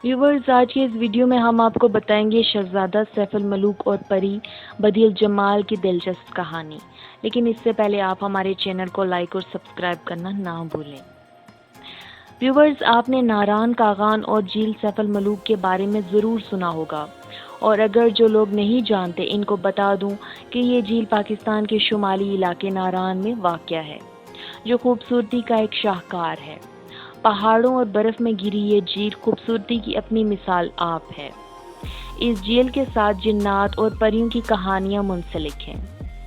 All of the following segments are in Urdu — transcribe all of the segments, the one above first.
ویورز، آج کے اس ویڈیو میں ہم آپ کو بتائیں گے شہزادہ سیف الملوک اور پری بدی الجمال کی دلچسپ کہانی، لیکن اس سے پہلے آپ ہمارے چینل کو لائک اور سبسکرائب کرنا نہ بھولیں۔ ویورز، آپ نے ناران کاغان اور جھیل سیف الملوک کے بارے میں ضرور سنا ہوگا، اور اگر جو لوگ نہیں جانتے ان کو بتا دوں کہ یہ جھیل پاکستان کے شمالی علاقے ناران میں واقع ہے، جو خوبصورتی کا ایک شاہکار ہے۔ پہاڑوں اور برف میں گھری یہ جھیل خوبصورتی کی اپنی مثال آپ ہے۔ اس جھیل کے ساتھ جنات اور پریوں کی کہانیاں منسلک ہیں،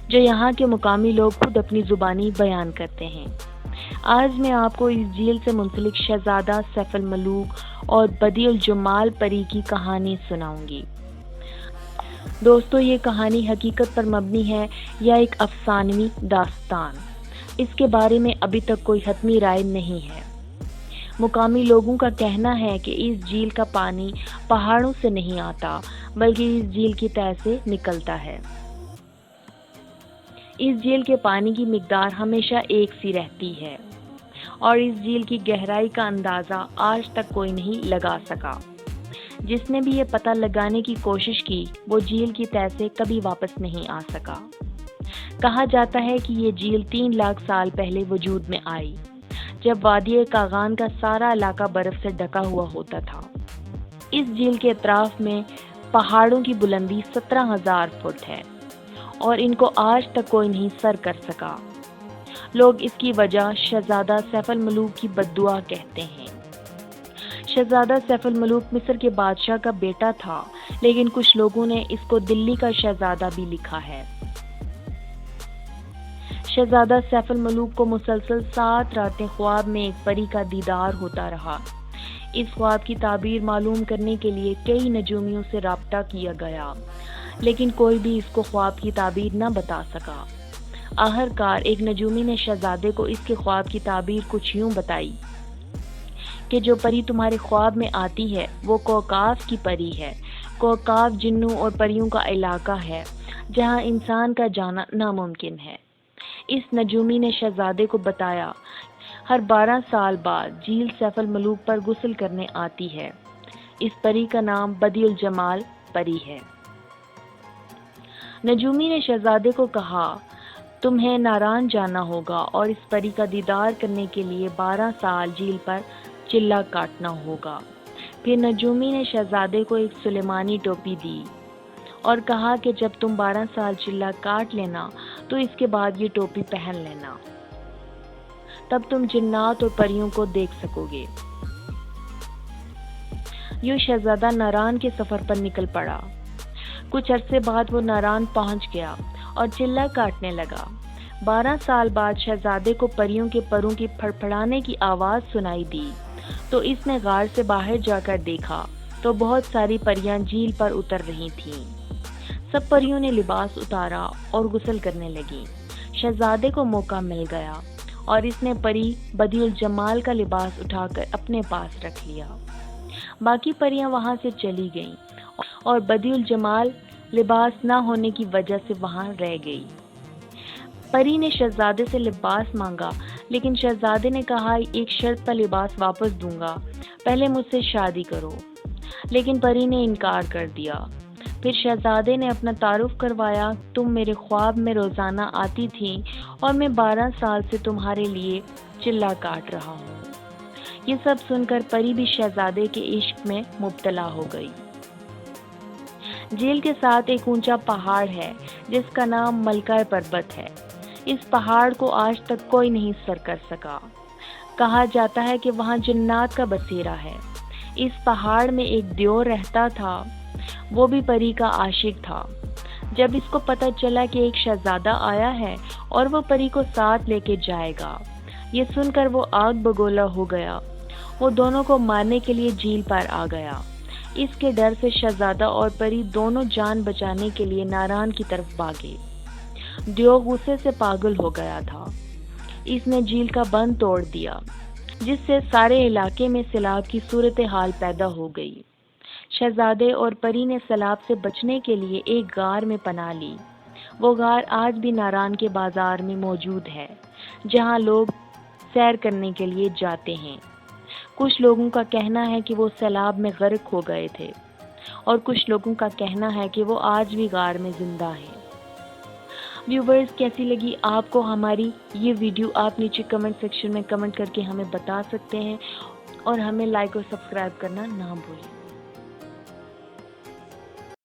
جو یہاں کے مقامی لوگ خود اپنی زبانی بیان کرتے ہیں۔ آج میں آپ کو اس جھیل سے منسلک شہزادہ سیف الملوک اور بدی الجمال پری کی کہانی سناؤں گی۔ دوستو، یہ کہانی حقیقت پر مبنی ہے یا ایک افسانوی داستان، اس کے بارے میں ابھی تک کوئی حتمی رائے نہیں ہے۔ مقامی لوگوں کا کہنا ہے کہ اس جھیل کا پانی پہاڑوں سے نہیں آتا، بلکہ اس جھیل کی تہہ سے نکلتا ہے۔ اس جھیل کے پانی کی مقدار ہمیشہ ایک سی رہتی ہے، اور اس جھیل کی گہرائی کا اندازہ آج تک کوئی نہیں لگا سکا۔ جس نے بھی یہ پتہ لگانے کی کوشش کی، وہ جھیل کی تہہ سے کبھی واپس نہیں آ سکا۔ کہا جاتا ہے کہ یہ جھیل 3 لاکھ سال پہلے وجود میں آئی، جب وادی کاغان کا سارا علاقہ برف سے ڈھکا ہوا ہوتا تھا۔ اس جھیل کے اطراف میں پہاڑوں کی بلندی 17,000 فٹ ہے، اور ان کو آج تک کوئی نہیں سر کر سکا۔ لوگ اس کی وجہ شہزادہ سیف الملوک کی بددعا کہتے ہیں۔ شہزادہ سیف الملوک مصر کے بادشاہ کا بیٹا تھا، لیکن کچھ لوگوں نے اس کو دلی کا شہزادہ بھی لکھا ہے۔ شہزادہ سیف الملوک کو مسلسل 7 راتیں خواب میں ایک پری کا دیدار ہوتا رہا۔ اس خواب کی تعبیر معلوم کرنے کے لیے کئی نجومیوں سے رابطہ کیا گیا، لیکن کوئی بھی اس کو خواب کی تعبیر نہ بتا سکا۔ آخرکار ایک نجومی نے شہزادے کو اس کے خواب کی تعبیر کچھ یوں بتائی کہ جو پری تمہارے خواب میں آتی ہے وہ کوکاف کی پری ہے۔ کوکاف جنوں اور پریوں کا علاقہ ہے، جہاں انسان کا جانا ناممکن ہے۔ اس نجومی نے شہزادے کو بتایا، ہر 12 سال بعد جھیل سیف الملوک پر غسل کرنے آتی ہے۔ اس پری کا نام بدی الجمال پری ہے۔ نجومی نے شہزادے کو کہا، تمہیں ناران جانا ہوگا اور اس پری کا دیدار کرنے کے لیے 12 سال جھیل پر چلہ کاٹنا ہوگا۔ پھر نجومی نے شہزادے کو ایک سلیمانی ٹوپی دی اور کہا کہ جب تم 12 سال چلہ کاٹ لینا تو اس کے بعد یہ ٹوپی پہن لینا، تب تم جنات اور پریوں کو دیکھ سکو گے۔ یوں شہزادہ ناران کے سفر پر نکل پڑا۔ کچھ عرصے بعد وہ ناران پہنچ گیا اور چلہ کاٹنے لگا۔ 12 سال بعد شہزادے کو پریوں کے پروں کی پھڑپھڑانے کی آواز سنائی دی، تو اس نے غار سے باہر جا کر دیکھا تو بہت ساری پریاں جھیل پر اتر رہی تھیں۔ سب پریوں نے لباس اتارا اور غسل کرنے لگیں۔ شہزادے کو موقع مل گیا اور اس نے پری بدی الجمال کا لباس اٹھا کر اپنے پاس رکھ لیا۔ باقی پریاں وہاں سے چلی گئیں اور بدی الجمال لباس نہ ہونے کی وجہ سے وہاں رہ گئی۔ پری نے شہزادے سے لباس مانگا، لیکن شہزادے نے کہا، ایک شرط پر لباس واپس دوں گا، پہلے مجھ سے شادی کرو۔ لیکن پری نے انکار کر دیا۔ پھر شہزادے نے اپنا تعارف کروایا، تم میرے خواب میں روزانہ آتی تھی اور میں 12 سال سے تمہارے لیے چلہ کاٹ رہا ہوں۔ یہ سب سن کر پری بھی شہزادے کے عشق میں مبتلا ہو گئی۔ جھیل کے ساتھ ایک اونچا پہاڑ ہے جس کا نام ملکہ پربت ہے۔ اس پہاڑ کو آج تک کوئی نہیں سر کر سکا۔ کہا جاتا ہے کہ وہاں جنات کا بسیرا ہے۔ اس پہاڑ میں ایک دیور رہتا تھا، وہ بھی پری کا عاشق تھا۔ جب اس کو پتہ چلا کہ ایک شہزادہ آیا ہے اور وہ پری کو ساتھ لے کے جائے گا، یہ سن کر وہ آگ بگولا ہو گیا۔ وہ دونوں کو مارنے کے لیے جھیل پر آ گیا۔ اس کے ڈر سے شہزادہ اور پری دونوں جان بچانے کے لیے ناران کی طرف بھاگے۔ دیو غصے سے پاگل ہو گیا تھا۔ اس نے جھیل کا بند توڑ دیا، جس سے سارے علاقے میں سیلاب کی صورتحال پیدا ہو گئی۔ شہزادے اور پری نے سیلاب سے بچنے کے لیے ایک غار میں پناہ لی۔ وہ غار آج بھی ناران کے بازار میں موجود ہے، جہاں لوگ سیر کرنے کے لیے جاتے ہیں۔ کچھ لوگوں کا کہنا ہے کہ وہ سیلاب میں غرق ہو گئے تھے اور کچھ لوگوں کا کہنا ہے کہ وہ آج بھی غار میں زندہ ہے۔ ویورز، کیسی لگی آپ کو ہماری یہ ویڈیو؟ آپ نیچے کمنٹ سیکشن میں کمنٹ کر کے ہمیں بتا سکتے ہیں اور ہمیں لائک اور سبسکرائب کرنا نہ بھولیں۔